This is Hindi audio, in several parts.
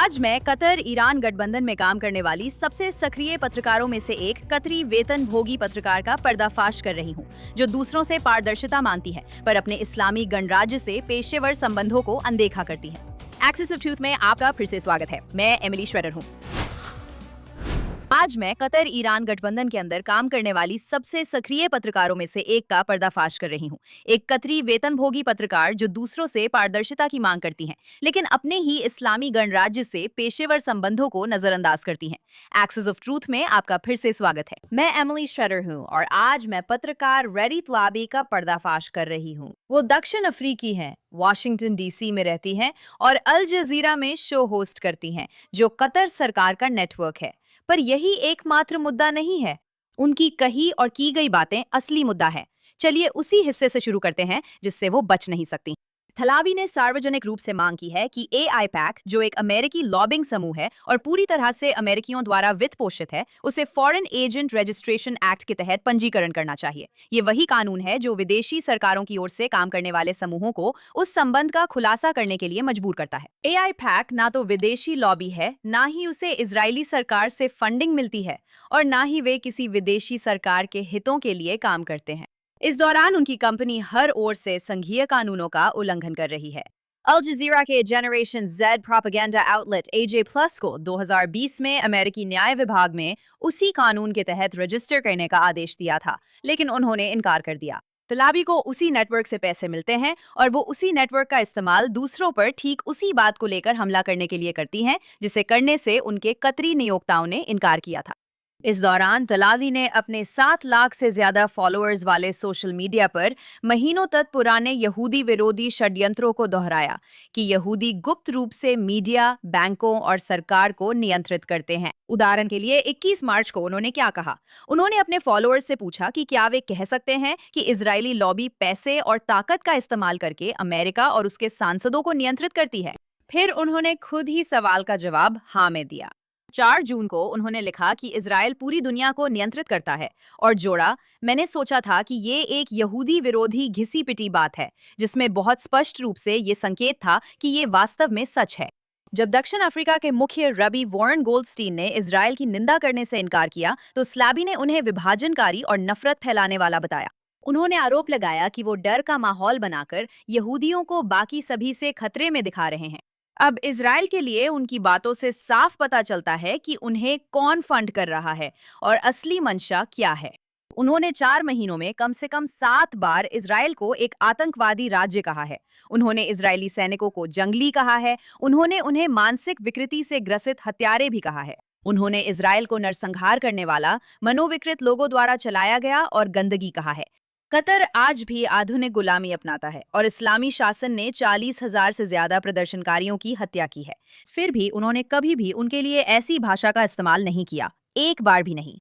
आज मैं कतर ईरान गठबंधन में काम करने वाली सबसे सक्रिय पत्रकारों में से एक कतरी वेतन भोगी पत्रकार का पर्दाफाश कर रही हूँ, जो दूसरों से पारदर्शिता मांगती है पर अपने इस्लामी गणराज्य से पेशेवर संबंधों को अनदेखा करती है। एक्सेस ऑफ ट्रूथ में आपका फिर से स्वागत है। मैं एमिली श्रेडर हूँ। आज मैं कतर ईरान गठबंधन के अंदर काम करने वाली सबसे सक्रिय पत्रकारों में से एक का पर्दाफाश कर रही हूँ। एक कतरी वेतनभोगी पत्रकार जो दूसरों से पारदर्शिता की मांग करती हैं, लेकिन अपने ही इस्लामी गणराज्य से पेशेवर संबंधों को नजरअंदाज करती हैं। एक्सेस ऑफ ट्रूथ में आपका फिर से स्वागत है। मैं एमिली श्रेडर हूँ और आज मैं पत्रकार रेडी तलाबी का पर्दाफाश कर रही हूँ। वो दक्षिण अफ्रीकी हैं, वॉशिंगटन डीसी में रहती हैं और अल जजीरा में शो होस्ट करती हैं, जो कतर सरकार का नेटवर्क है। पर यही एकमात्र मुद्दा नहीं है। उनकी कही और की गई बातें असली मुद्दा है। चलिए उसी हिस्से से शुरू करते हैं जिससे वो बच नहीं सकती। थलाबी ने सार्वजनिक रूप से मांग की है कि AIPAC, जो एक अमेरिकी लॉबिंग समूह है और पूरी तरह से अमेरिकियों द्वारा वित्त पोषित है, उसे फॉरेन एजेंट रजिस्ट्रेशन एक्ट के तहत पंजीकरण करना चाहिए। ये वही कानून है जो विदेशी सरकारों की ओर से काम करने वाले समूहों को उस संबंध का खुलासा करने के लिए मजबूर करता है। AIPAC ना तो विदेशी लॉबी है, ना ही उसे इजरायली सरकार से फंडिंग मिलती है और ना ही वे किसी विदेशी सरकार के हितों के लिए काम करते हैं। इस दौरान उनकी कंपनी हर ओर से संघीय कानूनों का उल्लंघन कर रही है। अल जजीरा के generation Z propaganda outlet AJ+ को 2020 में अमेरिकी न्याय विभाग में उसी कानून के तहत रजिस्टर करने का आदेश दिया था, लेकिन उन्होंने इनकार कर दिया। तलाबी को उसी नेटवर्क से पैसे मिलते हैं और वो उसी नेटवर्क का इस्तेमाल दूसरों पर ठीक उसी बात को लेकर हमला करने के लिए करती हैं, जिसे करने से उनके कतरी नियोक्ताओं ने इनकार किया था। इस दौरान तलावी ने अपने 7 लाख से ज्यादा फॉलोअर्स वाले सोशल मीडिया पर महीनों तक पुराने यहूदी विरोधी षड्यंत्रों को दोहराया कि यहूदी गुप्त रूप से मीडिया, बैंकों और सरकार को नियंत्रित करते हैं। उदाहरण के लिए 21 मार्च को उन्होंने क्या कहा? उन्होंने अपने फॉलोअर्स से पूछा कि क्या वे कह सकते हैं कि इजरायली लॉबी पैसे और ताकत का इस्तेमाल करके अमेरिका और उसके सांसदों को नियंत्रित करती है। फिर उन्होंने खुद ही सवाल का जवाब हाँ में दिया। 4 जून को उन्होंने लिखा कि इजराइल पूरी दुनिया को नियंत्रित करता है और जोड़ा, मैंने सोचा था कि ये एक यहूदी विरोधी घिसी पिटी बात है, जिसमें बहुत स्पष्ट रूप से ये संकेत था कि ये वास्तव में सच है। जब दक्षिण अफ्रीका के मुख्य रबी वॉरेन गोल्डस्टीन ने इजराइल की निंदा करने से इनकार किया, तो स्लैबी ने उन्हें विभाजनकारी और नफरत फैलाने वाला बताया। उन्होंने आरोप लगाया कि वो डर का माहौल बनाकर यहूदियों को बाकी सभी से खतरे में दिखा रहे हैं। अब इजराइल के लिए उनकी बातों से साफ पता चलता है कि उन्हें कौन फंड कर रहा है और असली मंशा क्या है। उन्होंने 4 महीनों में कम से कम 7 बार इजराइल को एक आतंकवादी राज्य कहा है। उन्होंने इजरायली सैनिकों को जंगली कहा है। उन्होंने उन्हें मानसिक विकृति से ग्रसित हत्यारे भी कहा है। उन्होंने इजराइल को नरसंहार करने वाला, मनोविकृत लोगों द्वारा चलाया गया और गंदगी कहा है। कतर आज भी आधुनिक गुलामी अपनाता है और इस्लामी शासन ने 40,000 से ज्यादा प्रदर्शनकारियों की हत्या की है। फिर भी उन्होंने कभी भी उनके लिए ऐसी भाषा का इस्तेमाल नहीं किया, एक बार भी नहीं।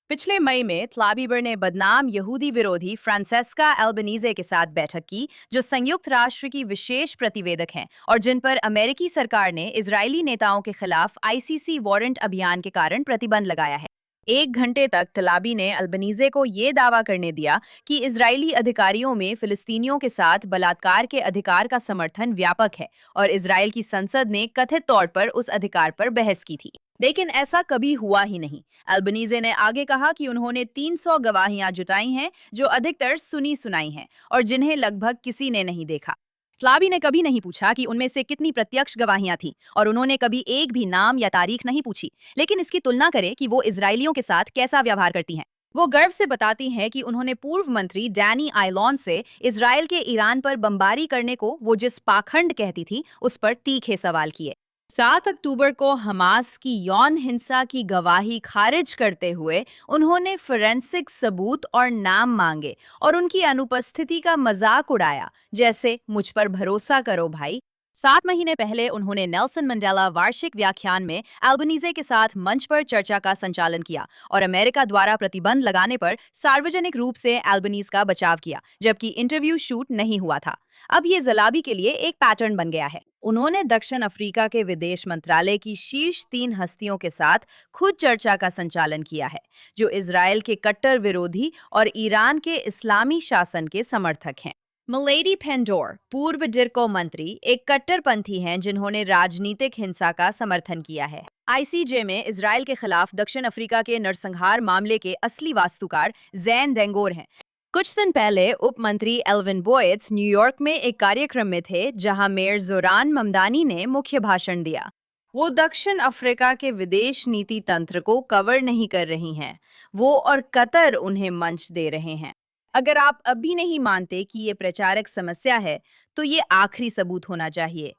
पिछले मई में तलाबीबर ने बदनाम यहूदी विरोधी फ्रांसेस्का एल्बनीजे के साथ बैठक की, जो संयुक्त राष्ट्र की विशेष प्रतिवेदक हैं और जिन पर अमेरिकी सरकार ने इजरायली नेताओं के खिलाफ ICC वारंट अभियान के कारण प्रतिबंध लगाया है। 1 घंटे तक तलाबी ने अल्बनीजे को ये दावा करने दिया कि इजरायली अधिकारियों में फिलिस्तीनियों के साथ बलात्कार के अधिकार का समर्थन व्यापक है और इजराइल की संसद ने कथित तौर पर उस अधिकार पर बहस की थी। लेकिन ऐसा कभी हुआ ही नहीं। अल्बनीजे ने आगे कहा कि उन्होंने 300 गवाहियां जुटाई हैं, जो अधिकतर सुनी सुनाई हैं और जिन्हें लगभग किसी ने नहीं देखा। तलाबी ने कभी नहीं पूछा कि उनमें से कितनी प्रत्यक्ष गवाहियां थीं और उन्होंने कभी एक भी नाम या तारीख नहीं पूछी। लेकिन इसकी तुलना करें कि वो इजरायलियों के साथ कैसा व्यवहार करती हैं। वो गर्व से बताती हैं कि उन्होंने पूर्व मंत्री डैनी आइलॉन से इजराइल के ईरान पर बमबारी करने को वो जिस पाखंड कहती थी, उस पर तीखे सवाल किए। 7 अक्टूबर को हमास की यौन हिंसा की गवाही खारिज करते हुए उन्होंने फोरेंसिक सबूत और नाम मांगे और उनकी अनुपस्थिति का मजाक उड़ाया, जैसे मुझ पर भरोसा करो भाई। 7 महीने पहले उन्होंने नेल्सन मंडेला वार्षिक व्याख्यान में एल्बनीजे के साथ मंच पर चर्चा का संचालन किया और अमेरिका द्वारा प्रतिबंध लगाने पर सार्वजनिक रूप से एल्बनीज का बचाव किया, जबकि इंटरव्यू शूट नहीं हुआ था। अब ये जलाबी के लिए एक पैटर्न बन गया है। उन्होंने दक्षिण अफ्रीका के विदेश मंत्रालय की शीर्ष 3 हस्तियों के साथ खुद चर्चा का संचालन किया है, जो इजराइल के कट्टर विरोधी और ईरान के इस्लामी शासन के समर्थक हैं। मिलेडी पेंडोर, पूर्व डिरको मंत्री, एक कट्टरपंथी हैं जिन्होंने राजनीतिक हिंसा का समर्थन किया है। आईसीजे में इजराइल के खिलाफ दक्षिण अफ्रीका के नरसंहार मामले के असली वास्तुकार जैन डेंगोर हैं। कुछ दिन पहले उप मंत्री एल्विन बोयट्स न्यूयॉर्क में एक कार्यक्रम में थे जहां मेयर जोरान ममदानी ने मुख्य भाषण दिया। वो दक्षिण अफ्रीका के विदेश नीति तंत्र को कवर नहीं कर रही हैं। वो और कतर उन्हें मंच दे रहे हैं। अगर आप अभी नहीं मानते कि ये प्रचारक समस्या है, तो ये आखिरी सबूत होना चाहिए।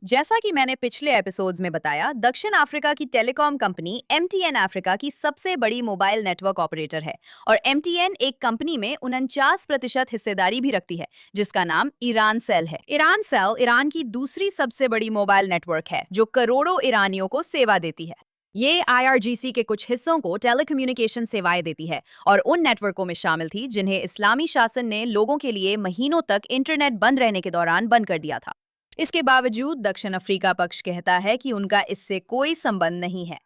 जैसा कि मैंने पिछले एपिसोड्स में बताया, दक्षिण अफ्रीका की टेलीकॉम कंपनी एमटीएन अफ्रीका की सबसे बड़ी मोबाइल नेटवर्क ऑपरेटर है और एमटीएन एक कंपनी में 49% हिस्सेदारी भी रखती है, जिसका नाम ईरान सेल है। ईरान सेल ईरान की दूसरी सबसे बड़ी मोबाइल नेटवर्क है, जो करोड़ों ईरानियों को सेवा देती है। ये आईआरजीसी के कुछ हिस्सों को टेलीकम्युनिकेशन सेवाएं देती है और उन नेटवर्कों में शामिल थी जिन्हें इस्लामी शासन ने लोगों के लिए महीनों तक इंटरनेट बंद रहने के दौरान बंद कर दिया था। इसके बावजूद दक्षिण अफ्रीका पक्ष कहता है कि उनका इससे कोई संबंध नहीं है।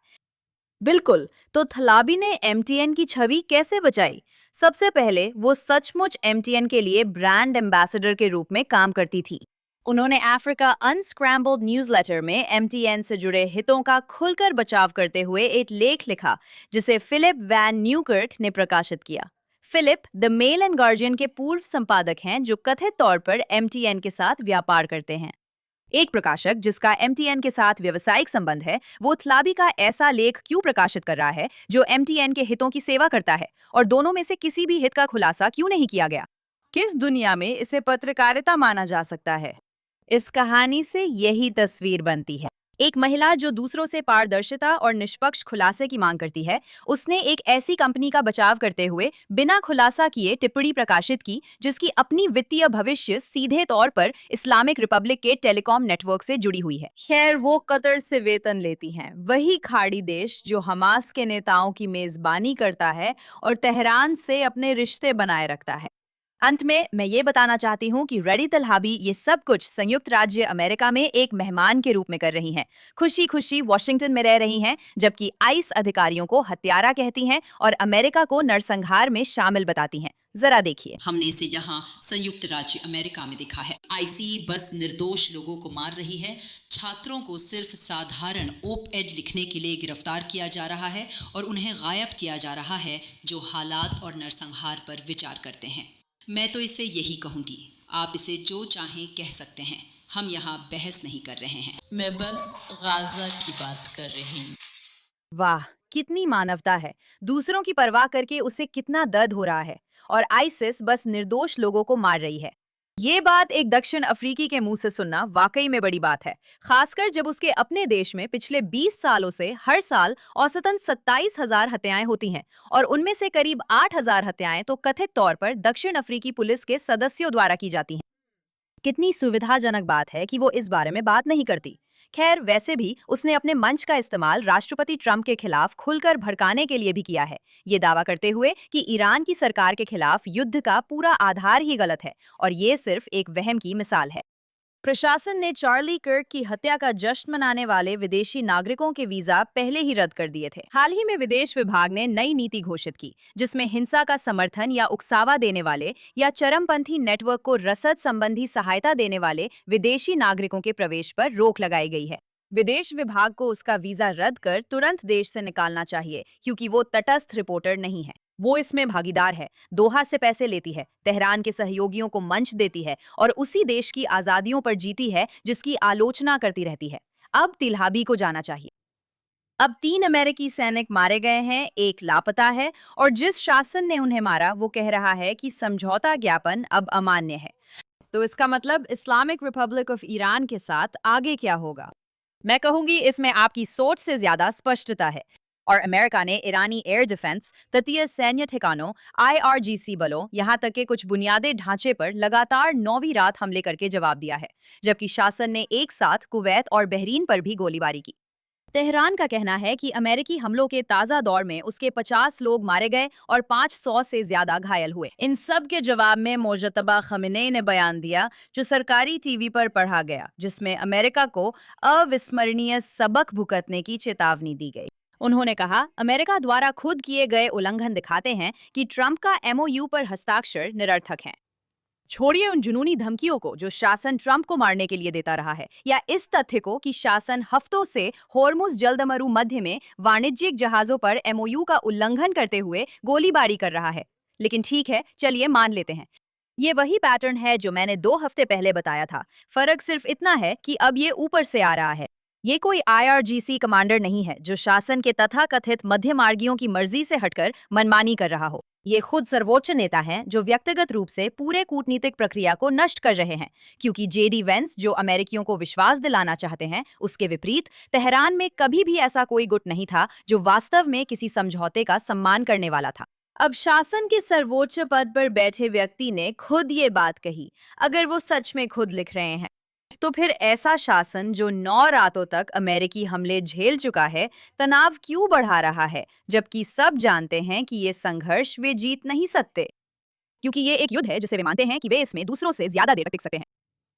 बिल्कुल, तो थलाबी ने एमटीएन की छवि कैसे बचाई? सबसे पहले वो सचमुच एमटीएन के लिए ब्रांड एम्बेसडर के रूप में काम करती थी। उन्होंने अफ्रीका अनस्क्रैम्बल्ड न्यूज़लेटर में एमटीएन से जुड़े हितों का खुलकर बचाव करते हुए एक लेख लिखा, जिसे फिलिप वैन न्यूकर्क ने प्रकाशित किया। Philip the Mail and Guardian के पूर्व संपादक हैं, जो कथित तौर पर एमटीएन के साथ व्यापार करते हैं। एक प्रकाशक जिसका एमटीएन के साथ व्यावसायिक संबंध है, वो थलाबी का ऐसा लेख क्यों प्रकाशित कर रहा है जो एमटीएन के हितों की सेवा करता है, और दोनों में से किसी भी हित का खुलासा क्यों नहीं किया गया? किस दुनिया में इसे पत्रकारिता माना जा सकता है? इस कहानी से यही तस्वीर बनती है। एक महिला जो दूसरों से पारदर्शिता और निष्पक्ष खुलासे की मांग करती है, उसने एक ऐसी कंपनी का बचाव करते हुए बिना खुलासा किए टिप्पणी प्रकाशित की जिसकी अपनी वित्तीय भविष्य सीधे तौर पर इस्लामिक रिपब्लिक के टेलीकॉम नेटवर्क से जुड़ी हुई है। खैर, वो कतर से वेतन लेती हैं, वही खाड़ी देश जो हमास के नेताओं की मेजबानी करता है और तेहरान से अपने रिश्ते बनाए रखता है। अंत में मैं ये बताना चाहती हूँ कि रेडी तलहाबी ये सब कुछ संयुक्त राज्य अमेरिका में एक मेहमान के रूप में कर रही हैं। खुशी खुशी वॉशिंगटन में रह रही हैं, जबकि आइस अधिकारियों को हत्यारा कहती हैं और अमेरिका को नरसंहार में शामिल बताती हैं। जरा देखिए। हमने इसे यहाँ संयुक्त राज्य अमेरिका में देखा है। आईसी बस निर्दोष लोगों को मार रही है। छात्रों को सिर्फ साधारण ओप एड लिखने के लिए गिरफ्तार किया जा रहा है और उन्हें गायब किया जा रहा है जो हालात और नरसंहार पर विचार करते हैं। मैं तो इसे यही कहूँगी, आप इसे जो चाहें कह सकते हैं, हम यहाँ बहस नहीं कर रहे हैं। मैं बस गाजा की बात कर रही हूँ। वाह, कितनी मानवता है। दूसरों की परवाह करके उसे कितना दर्द हो रहा है, और आईसिस बस निर्दोष लोगों को मार रही है। ये बात एक दक्षिण अफ्रीकी के मुंह से सुनना वाकई में बड़ी बात है, खासकर जब उसके अपने देश में पिछले 20 सालों से हर साल औसतन 27,000 हत्याएं होती हैं और उनमें से करीब 8,000 हत्याएं तो कथित तौर पर दक्षिण अफ्रीकी पुलिस के सदस्यों द्वारा की जाती हैं। कितनी सुविधाजनक बात है कि वो इस बारे में बात नहीं करती। खैर, वैसे भी उसने अपने मंच का इस्तेमाल राष्ट्रपति ट्रंप के खिलाफ खुलकर भड़काने के लिए भी किया है, ये दावा करते हुए कि ईरान की सरकार के खिलाफ युद्ध का पूरा आधार ही गलत है और ये सिर्फ एक वहम की मिसाल है। प्रशासन ने चार्ली कर्क की हत्या का जश्न मनाने वाले विदेशी नागरिकों के वीजा पहले ही रद्द कर दिए थे। हाल ही में विदेश विभाग ने नई नीति घोषित की, जिसमें हिंसा का समर्थन या उकसावा देने वाले या चरमपंथी नेटवर्क को रसद संबंधी सहायता देने वाले विदेशी नागरिकों के प्रवेश पर रोक लगाई गई है। विदेश विभाग को उसका वीजा रद्द कर तुरंत देश से निकालना चाहिए, क्योंकि वो तटस्थ रिपोर्टर नहीं है। वो इसमें भागीदार है, दोहा से पैसे लेती है, तेहरान के सहयोगियों को मंच देती है और उसी देश की आजादियों पर जीती है जिसकी आलोचना करती रहती है। अब तिलहाबी को जाना चाहिए। अब 3 अमेरिकी सैनिक मारे गए हैं, एक लापता है और जिस शासन ने उन्हें मारा वो कह रहा है कि समझौता ज्ञापन अब अमान्य है। तो इसका मतलब इस्लामिक रिपब्लिक ऑफ ईरान के साथ आगे क्या होगा? मैं कहूंगी इसमें आपकी सोच से ज्यादा स्पष्टता है। और अमेरिका ने ईरानी एयर डिफेंस, तटीय सैन्य ठिकानों, आईआरजीसी बलों, यहां तक के कुछ बुनियादी ढांचे पर लगातार 9वीं रात हमले करके जवाब दिया है, जबकि शासन ने एक साथ कुवैत और बहरीन पर भी गोलीबारी की। तेहरान का कहना है कि अमेरिकी हमलों के ताज़ा दौर में उसके 50 लोग मारे गए और 500 से ज्यादा घायल हुए। इन सब के जवाब में मोजतबा खमेनी ने बयान दिया, जो सरकारी टीवी पर पढ़ा गया, जिसमें अमेरिका को अविस्मरणीय सबक भुगतने की चेतावनी दी गई। उन्होंने कहा, अमेरिका द्वारा खुद किए गए उल्लंघन दिखाते हैं कि ट्रंप का एमओयू पर हस्ताक्षर निरर्थक हैं। छोड़िए उन जुनूनी धमकियों को जो शासन ट्रंप को मारने के लिए देता रहा है, या इस तथ्य को कि शासन हफ्तों से होर्मुज जलदमरू मध्य में वाणिज्यिक जहाजों पर एमओयू का उल्लंघन करते हुए गोलीबारी कर रहा है। लेकिन ठीक है, चलिए मान लेते हैं, ये वही पैटर्न है जो मैंने 2 हफ्ते पहले बताया था। फर्क सिर्फ इतना है कि अब ये ऊपर से आ रहा है। ये कोई IRGC कमांडर नहीं है जो शासन के तथाकथित मध्यमार्गियों की मर्जी से हटकर मनमानी कर रहा हो। ये खुद सर्वोच्च नेता हैं जो व्यक्तिगत रूप से पूरे कूटनीतिक प्रक्रिया को नष्ट कर रहे हैं, क्योंकि JD वेंस जो अमेरिकियों को विश्वास दिलाना चाहते हैं, उसके विपरीत तेहरान में कभी भी ऐसा कोई गुट नहीं था जो वास्तव में किसी समझौते का सम्मान करने वाला था। अब शासन के सर्वोच्च पद पर बैठे व्यक्ति ने खुद ये बात कही। अगर वो सच में खुद लिख रहे हैं, तो फिर ऐसा शासन जो 9 रातों तक अमेरिकी हमले झेल चुका है, तनाव क्यों बढ़ा रहा है, जबकि सब जानते हैं कि ये संघर्ष वे जीत नहीं सकते, क्योंकि ये एक युद्ध है जिसे वे मानते हैं कि वे इसमें दूसरों से ज्यादा देर तक टिक सकते हैं।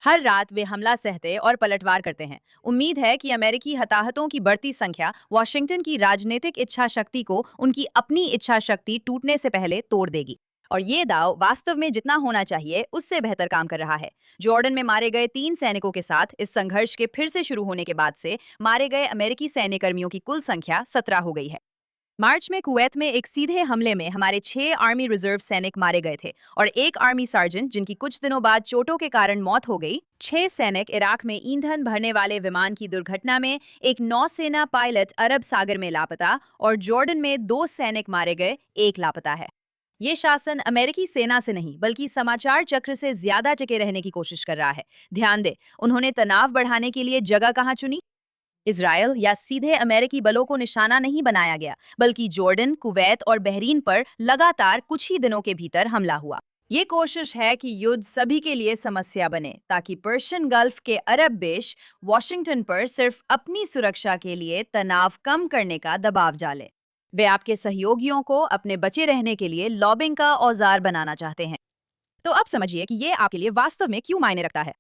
हर रात वे हमला सहते और पलटवार करते हैं। उम्मीद है कि अमेरिकी हताहतों की बढ़ती संख्या वॉशिंगटन की राजनीतिक इच्छा शक्ति को उनकी अपनी इच्छा शक्ति टूटने से पहले तोड़ देगी। और ये दाव वास्तव में जितना होना चाहिए उससे बेहतर काम कर रहा है। जॉर्डन में मारे गए 3 सैनिकों के साथ इस संघर्ष के फिर से शुरू होने के बाद से मारे गए अमेरिकी सैन्यकर्मियों की कुल संख्या 17 हो गई है। मार्च में कुवैत में एक सीधे हमले में हमारे 6 आर्मी रिजर्व सैनिक मारे गए थे और 1 आर्मी सार्जेंट जिनकी कुछ दिनों बाद चोटों के कारण मौत हो गई। 6 सैनिक इराक में ईंधन भरने वाले विमान की दुर्घटना में, एक नौसेना पायलट अरब सागर में लापता और जॉर्डन में 2 सैनिक मारे गए, 1 लापता है। ये शासन अमेरिकी सेना से नहीं बल्कि समाचार चक्र से ज्यादा टिके रहने की कोशिश कर रहा है। ध्यान दे, उन्होंने तनाव बढ़ाने के लिए जगह कहाँ चुनी? इजरायल या सीधे अमेरिकी बलों को निशाना नहीं बनाया गया, बल्कि जॉर्डन, कुवैत और बहरीन पर लगातार कुछ ही दिनों के भीतर हमला हुआ। ये कोशिश है कि युद्ध सभी के लिए समस्या बने, ताकि पर्शियन गल्फ के अरब देश वॉशिंगटन पर सिर्फ अपनी सुरक्षा के लिए तनाव कम करने का दबाव डाले। वे आपके सहयोगियों को अपने बचे रहने के लिए लॉबिंग का औजार बनाना चाहते हैं। तो अब समझिए कि ये आपके लिए वास्तव में क्यों मायने रखता है।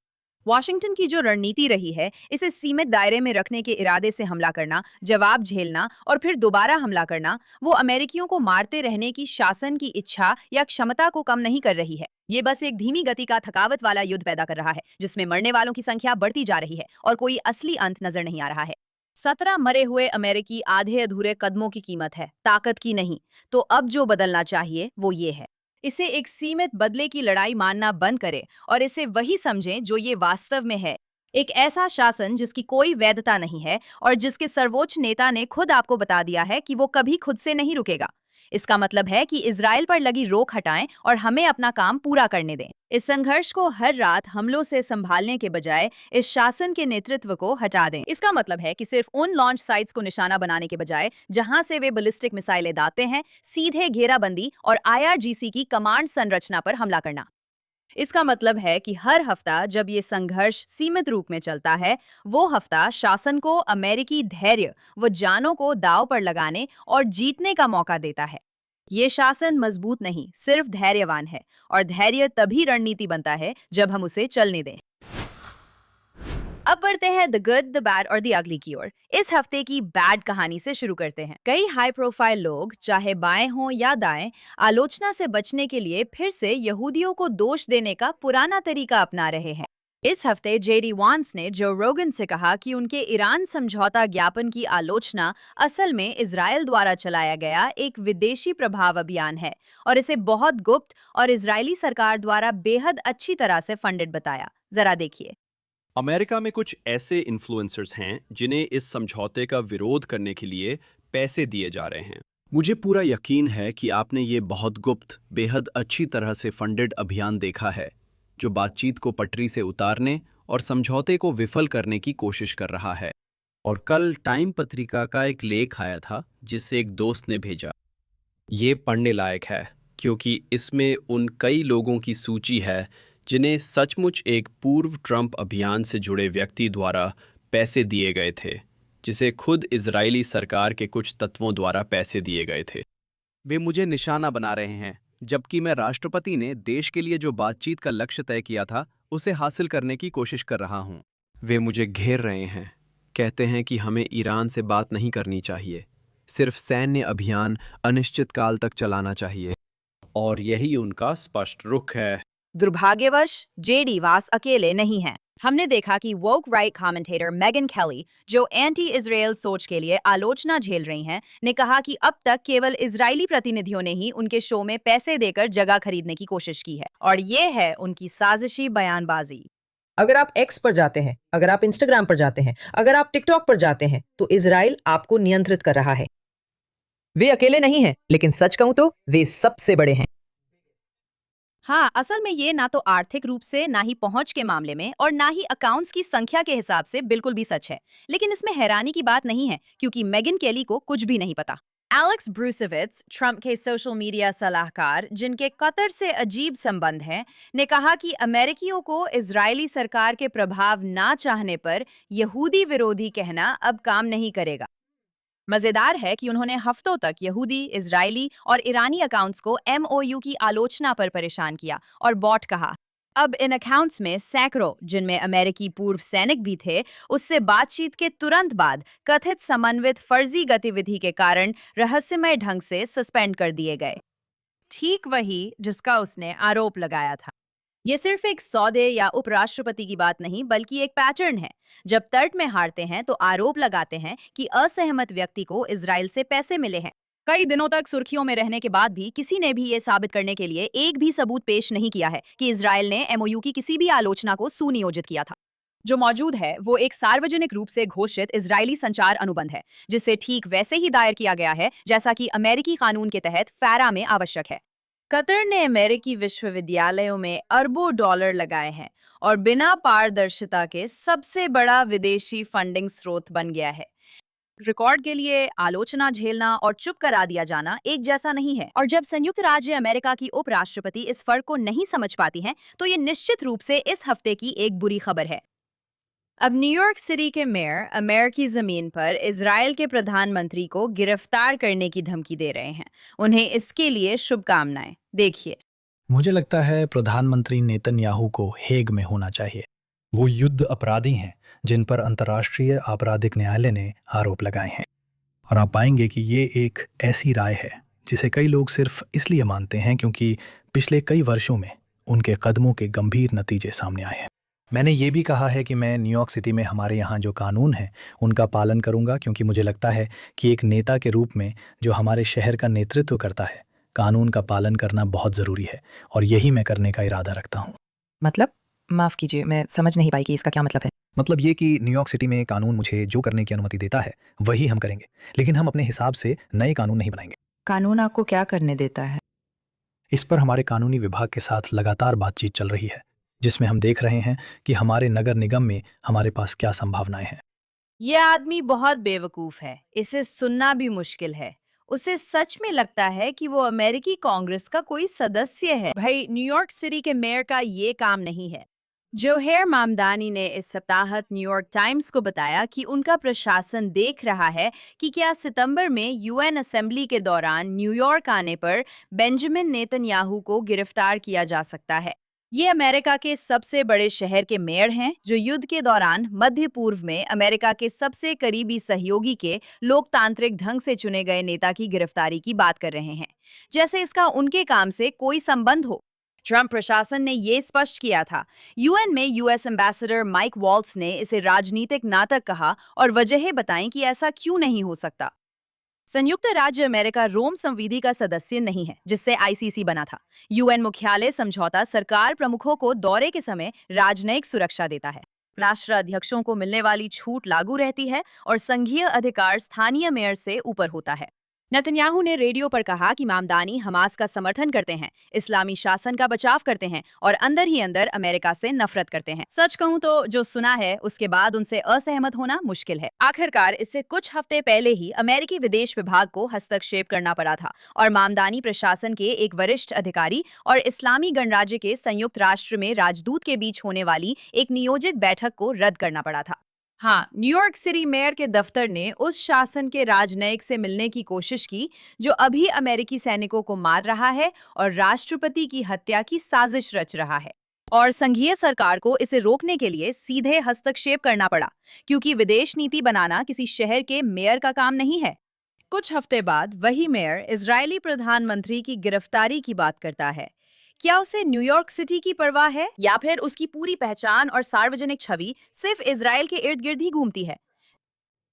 वॉशिंगटन की जो रणनीति रही है, इसे सीमित दायरे में रखने के इरादे से हमला करना, जवाब झेलना और फिर दोबारा हमला करना, वो अमेरिकियों को मारते रहने की शासन की इच्छा या क्षमता को कम नहीं कर रही है। ये बस एक धीमी गति का थकावट वाला युद्ध पैदा कर रहा है, जिसमें मरने वालों की संख्या बढ़ती जा रही है और कोई असली अंत नजर नहीं आ रहा है। 17 मरे हुए अमेरिकी आधे अधूरे कदमों की कीमत है, ताकत की नहीं। तो अब जो बदलना चाहिए वो ये है, इसे एक सीमित बदले की लड़ाई मानना बंद करें और इसे वही समझें जो ये वास्तव में है, एक ऐसा शासन जिसकी कोई वैधता नहीं है और जिसके सर्वोच्च नेता ने खुद आपको बता दिया है कि वो कभी खुद से नहीं रुकेगा। इसका मतलब है कि इजराइल पर लगी रोक हटाएं और हमें अपना काम पूरा करने दें। इस संघर्ष को हर रात हमलों से संभालने के बजाय इस शासन के नेतृत्व को हटा दें। इसका मतलब है कि सिर्फ उन लॉन्च साइट्स को निशाना बनाने के बजाय जहां से वे बैलिस्टिक मिसाइलें दागते हैं, सीधे घेराबंदी और IRGC की कमांड संरचना पर हमला करना। इसका मतलब है कि हर हफ्ता जब ये संघर्ष सीमित रूप में चलता है, वो हफ्ता शासन को अमेरिकी धैर्य व जानों को दांव पर लगाने और जीतने का मौका देता है। ये शासन मजबूत नहीं, सिर्फ धैर्यवान है, और धैर्य तभी रणनीति बनता है जब हम उसे चलने दें। अब बढ़ते हैं द गुड, द बैड और द अगली की ओर। इस हफ्ते की बैड कहानी से शुरू करते हैं। कई हाई प्रोफाइल लोग, चाहे बाएं हों या दाएं, आलोचना से बचने के लिए फिर से यहूदियों को दोष देने का पुराना तरीका अपना रहे हैं। इस हफ्ते JD वांस ने जो रोगन से कहा कि उनके ईरान समझौता ज्ञापन की आलोचना असल में इजराइल द्वारा चलाया गया एक विदेशी प्रभाव अभियान है और इसे बहुत गुप्त और इजरायली सरकार द्वारा बेहद अच्छी तरह से फंडेड बताया। जरा देखिए। अमेरिका में कुछ ऐसे इन्फ्लुएंसर्स हैं जिन्हें इस समझौते का विरोध करने के लिए पैसे दिए जा रहे हैं। मुझे पूरा यकीन है कि आपने ये बहुत गुप्त, बेहद अच्छी तरह से फंडेड अभियान देखा है, जो बातचीत को पटरी से उतारने और समझौते को विफल करने की कोशिश कर रहा है। और कल टाइम पत्रिका का एक लेख आया था जिसे एक दोस्त ने भेजा। ये पढ़ने लायक है क्योंकि इसमें उन कई लोगों की सूची है जिन्हें सचमुच एक पूर्व ट्रंप अभियान से जुड़े व्यक्ति द्वारा पैसे दिए गए थे, जिसे खुद इजरायली सरकार के कुछ तत्वों द्वारा पैसे दिए गए थे। वे मुझे निशाना बना रहे हैं, जबकि मैं राष्ट्रपति ने देश के लिए जो बातचीत का लक्ष्य तय किया था उसे हासिल करने की कोशिश कर रहा हूं। वे मुझे घेर रहे हैं, कहते हैं कि हमें ईरान से बात नहीं करनी चाहिए, सिर्फ सैन्य अभियान अनिश्चित काल तक चलाना चाहिए। और यही उनका स्पष्ट रुख है। दुर्भाग्यवश जेडी वास अकेले नहीं हैं। हमने देखा कि वोक राइट कमेंटेटर मेगन केली, जो एंटी इजराइल सोच के लिए आलोचना झेल रही हैं, ने कहा कि अब तक केवल इजरायली प्रतिनिधियों ने ही उनके शो में पैसे देकर जगह खरीदने की कोशिश की है, और ये है उनकी साजिशी बयानबाजी। अगर आप एक्स पर जाते हैं, अगर आप इंस्टाग्राम पर जाते हैं, अगर आप टिकटॉक पर जाते हैं, तो इजराइल आपको नियंत्रित कर रहा है। वे अकेले नहीं हैं, लेकिन सच कहूं तो वे सबसे बड़े हैं। हाँ, असल में ये ना तो आर्थिक रूप से, ना ही पहुंच के मामले में, और ना ही अकाउंट्स की संख्या के हिसाब से बिल्कुल भी सच है। लेकिन इसमें हैरानी की बात नहीं है, क्योंकि मेगन केली को कुछ भी नहीं पता। एलेक्स ब्रूसेविट्स, ट्रंप के सोशल मीडिया सलाहकार, जिनके कतर से अजीब संबंध हैं, ने कहा कि अमेरिकियों को इजरायली सरकार के प्रभाव ना चाहने पर यहूदी विरोधी कहना अब काम नहीं करेगा। मजेदार है कि उन्होंने हफ्तों तक यहूदी, इजरायली और ईरानी अकाउंट्स को एमओयू की आलोचना पर परेशान किया और बॉट कहा। अब इन अकाउंट्स में सैकड़ों, जिनमें अमेरिकी पूर्व सैनिक भी थे, उससे बातचीत के तुरंत बाद कथित समन्वित फर्जी गतिविधि के कारण रहस्यमय ढंग से सस्पेंड कर दिए गए। ठीक वही जिसका उसने आरोप लगाया था। ये सिर्फ एक सौदे या उपराष्ट्रपति की बात नहीं, बल्कि एक पैटर्न है। जब तर्क में हारते हैं तो आरोप लगाते हैं कि असहमत व्यक्ति को इजराइल से पैसे मिले हैं। कई दिनों तक सुर्खियों में रहने के बाद भी किसी ने भी ये साबित करने के लिए एक भी सबूत पेश नहीं किया है कि इजराइल ने एमओयू की किसी भी आलोचना को सुनियोजित किया था। जो मौजूद है वो एक सार्वजनिक रूप से घोषित इजरायली संचार अनुबंध है, जिसे ठीक वैसे ही दायर किया गया है जैसा कि अमेरिकी कानून के तहत फैरा में आवश्यक है। कतर ने अमेरिकी विश्वविद्यालयों में अरबों डॉलर लगाए हैं और बिना पारदर्शिता के सबसे बड़ा विदेशी फंडिंग स्रोत बन गया है। रिकॉर्ड के लिए आलोचना झेलना और चुप करा दिया जाना एक जैसा नहीं है, और जब संयुक्त राज्य अमेरिका की उपराष्ट्रपति इस फर्क को नहीं समझ पाती हैं, तो ये निश्चित रूप से इस हफ्ते की एक बुरी खबर है। अब न्यूयॉर्क सिटी के मेयर अमेरिकी जमीन पर इजराइल के प्रधानमंत्री को गिरफ्तार करने की धमकी दे रहे हैं। उन्हें इसके लिए शुभकामनाएं। देखिए, मुझे लगता है प्रधानमंत्री नेतन्याहू को हेग में होना चाहिए। वो युद्ध अपराधी हैं जिन पर अंतर्राष्ट्रीय आपराधिक न्यायालय ने आरोप लगाए हैं। और आप पाएंगे कि ये एक ऐसी राय है जिसे कई लोग सिर्फ इसलिए मानते हैं क्योंकि पिछले कई वर्षों में उनके कदमों के गंभीर नतीजे सामने आए हैं। मैंने ये भी कहा है कि मैं न्यूयॉर्क सिटी में हमारे यहाँ जो कानून हैं उनका पालन करूँगा, क्योंकि मुझे लगता है कि एक नेता के रूप में जो हमारे शहर का नेतृत्व करता है, कानून का पालन करना बहुत ज़रूरी है, और यही मैं करने का इरादा रखता हूँ। मतलब, माफ कीजिए, मैं समझ नहीं पाई कि इसका क्या मतलब है। मतलब ये कि न्यूयॉर्क सिटी में कानून मुझे जो करने की अनुमति देता है वही हम करेंगे, लेकिन हम अपने हिसाब से नए कानून नहीं बनाएंगे। कानून आपको क्या करने देता है? इस पर हमारे कानूनी विभाग के साथ लगातार बातचीत चल रही है, जिसमें हम देख रहे हैं कि हमारे नगर निगम में हमारे पास क्या संभावनाएं हैं। ये आदमी बहुत बेवकूफ है, इसे सुनना भी मुश्किल है। उसे सच में लगता है कि वो अमेरिकी कांग्रेस का कोई सदस्य है। भाई, न्यूयॉर्क सिटी के मेयर का ये काम नहीं है। जोहेर मामदानी ने इस सप्ताह न्यूयॉर्क टाइम्स को बताया कि उनका प्रशासन देख रहा है कि क्या सितंबर में यूएन असेंबली के दौरान न्यूयॉर्क आने पर बेंजामिन नेतन्याहू को गिरफ्तार किया जा सकता है। ये अमेरिका के सबसे बड़े शहर के मेयर हैं, जो युद्ध के दौरान मध्य पूर्व में अमेरिका के सबसे करीबी सहयोगी के लोकतांत्रिक ढंग से चुने गए नेता की गिरफ्तारी की बात कर रहे हैं, जैसे इसका उनके काम से कोई संबंध हो। ट्रंप प्रशासन ने ये स्पष्ट किया था। यूएन में यूएस एम्बेसडर माइक वॉल्ट्स ने इसे राजनीतिक नाटक कहा और वजहें बताई कि ऐसा क्यों नहीं हो सकता। संयुक्त राज्य अमेरिका रोम संविधि का सदस्य नहीं है, जिससे आईसीसी बना था। यूएन मुख्यालय समझौता सरकार प्रमुखों को दौरे के समय राजनयिक सुरक्षा देता है। राष्ट्र अध्यक्षों को मिलने वाली छूट लागू रहती है और संघीय अधिकार स्थानीय मेयर से ऊपर होता है। नेतन्याहू ने रेडियो पर कहा कि मामदानी हमास का समर्थन करते हैं, इस्लामी शासन का बचाव करते हैं और अंदर ही अंदर अमेरिका से नफरत करते हैं। सच कहूं तो जो सुना है उसके बाद उनसे असहमत होना मुश्किल है। आखिरकार इससे कुछ हफ्ते पहले ही अमेरिकी विदेश विभाग को हस्तक्षेप करना पड़ा था और मामदानी प्रशासन के एक वरिष्ठ अधिकारी और इस्लामी गणराज्य के संयुक्त राष्ट्र में राजदूत के बीच होने वाली एक नियोजित बैठक को रद्द करना पड़ा था। हाँ, न्यूयॉर्क सिटी मेयर के दफ्तर ने उस शासन के राजनयिक से मिलने की कोशिश की जो अभी अमेरिकी सैनिकों को मार रहा है और राष्ट्रपति की हत्या की साजिश रच रहा है, और संघीय सरकार को इसे रोकने के लिए सीधे हस्तक्षेप करना पड़ा, क्योंकि विदेश नीति बनाना किसी शहर के मेयर का काम नहीं है। कुछ हफ्ते बाद वही मेयर इजरायली प्रधानमंत्री की गिरफ्तारी की बात करता है। क्या उसे न्यूयॉर्क सिटी की परवाह है या फिर उसकी पूरी पहचान और सार्वजनिक छवि सिर्फ इजराइल के इर्द गिर्द ही घूमती है?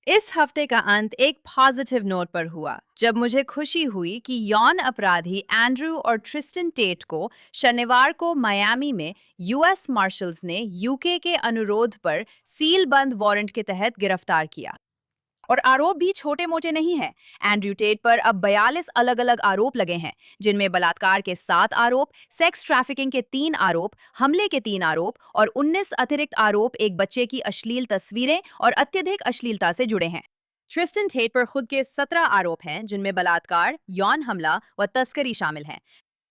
इस हफ्ते का अंत एक पॉजिटिव नोट पर हुआ जब मुझे खुशी हुई कि यौन अपराधी एंड्रू और ट्रिस्टन टेट को शनिवार को मायामी में यूएस मार्शल्स ने यूके के अनुरोध पर सीलबंद वारंट के तहत गिरफ्तार किया। और आरोप भी छोटे मोटे नहीं हैं। एंड्रयू टेट पर अब 42 अलग अलग आरोप लगे हैं, जिनमें बलात्कार के 7 आरोप, सेक्स ट्रैफिकिंग के 3 आरोप, हमले के 3 आरोप और 19 अतिरिक्त आरोप एक बच्चे की अश्लील तस्वीरें और अत्यधिक अश्लीलता से जुड़े हैं। ट्रिस्टन टेट पर खुद के 17 आरोप हैं, जिनमें बलात्कार, यौन हमला व तस्करी शामिल हैं।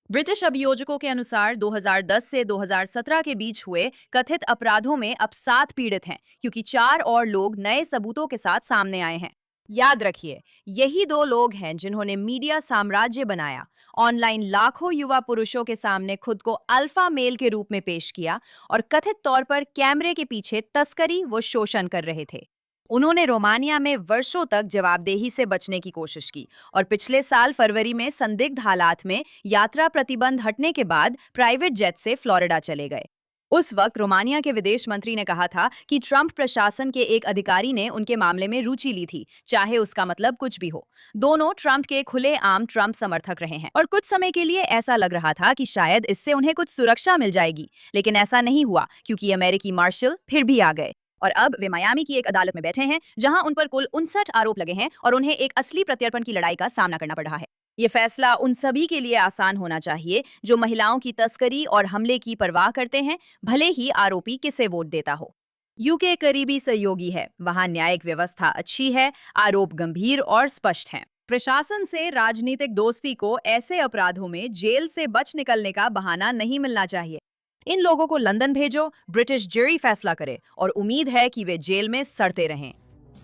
ब्रिटिश अभियोजकों के अनुसार 2010 से 2017 के बीच हुए कथित अपराधों में अब 7 पीड़ित हैं, क्योंकि 4 और लोग नए सबूतों के साथ सामने आए हैं। याद रखिए, यही 2 लोग हैं जिन्होंने मीडिया साम्राज्य बनाया, ऑनलाइन लाखों युवा पुरुषों के सामने खुद को अल्फा मेल के रूप में पेश किया और कथित तौर पर कैमरे के पीछे तस्करी व शोषण कर रहे थे। उन्होंने रोमानिया में वर्षों तक जवाबदेही से बचने की कोशिश की और पिछले साल फरवरी में संदिग्ध हालात में यात्रा प्रतिबंध हटने के बाद प्राइवेट जेट से फ्लोरिडा चले गए। उस वक्त रोमानिया के विदेश मंत्री ने कहा था कि ट्रंप प्रशासन के एक अधिकारी ने उनके मामले में रुचि ली थी, चाहे उसका मतलब कुछ भी हो। दोनों ट्रंप के खुलेआम ट्रंप समर्थक रहे हैं और कुछ समय के लिए ऐसा लग रहा था कि शायद इससे उन्हें कुछ सुरक्षा मिल जाएगी, लेकिन ऐसा नहीं हुआ क्योंकि अमेरिकी मार्शल फिर भी आ गए और अब वे मायामी की एक अदालत में बैठे हैं, जहां उन पर कुल 59 आरोप लगे हैं और उन्हें एक असली प्रत्यर्पण की लड़ाई का सामना करना पड़ रहा है। ये फैसला उन सभी के लिए आसान होना चाहिए जो महिलाओं की तस्करी और हमले की परवाह करते हैं, भले ही आरोपी किसे वोट देता हो। यूके करीबी सहयोगी है, वहां न्यायिक व्यवस्था अच्छी है, आरोप गंभीर और स्पष्ट हैं। प्रशासन से राजनीतिक दोस्ती को ऐसे अपराधों में जेल से बच निकलने का बहाना नहीं मिलना चाहिए। इन लोगों को लंदन भेजो, ब्रिटिश ज्यूरी फैसला करे और उम्मीद है कि वे जेल में सड़ते रहें।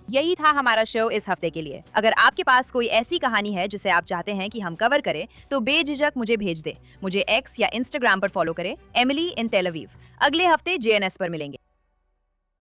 यही था हमारा शो इस हफ्ते के लिए। अगर आपके पास कोई ऐसी कहानी है जिसे आप चाहते हैं कि हम कवर करें, तो बेझिझक मुझे भेज दे। मुझे एक्स या इंस्टाग्राम पर फॉलो करें, एमिली इन तेल अवीव। अगले हफ्ते JNS पर मिलेंगे।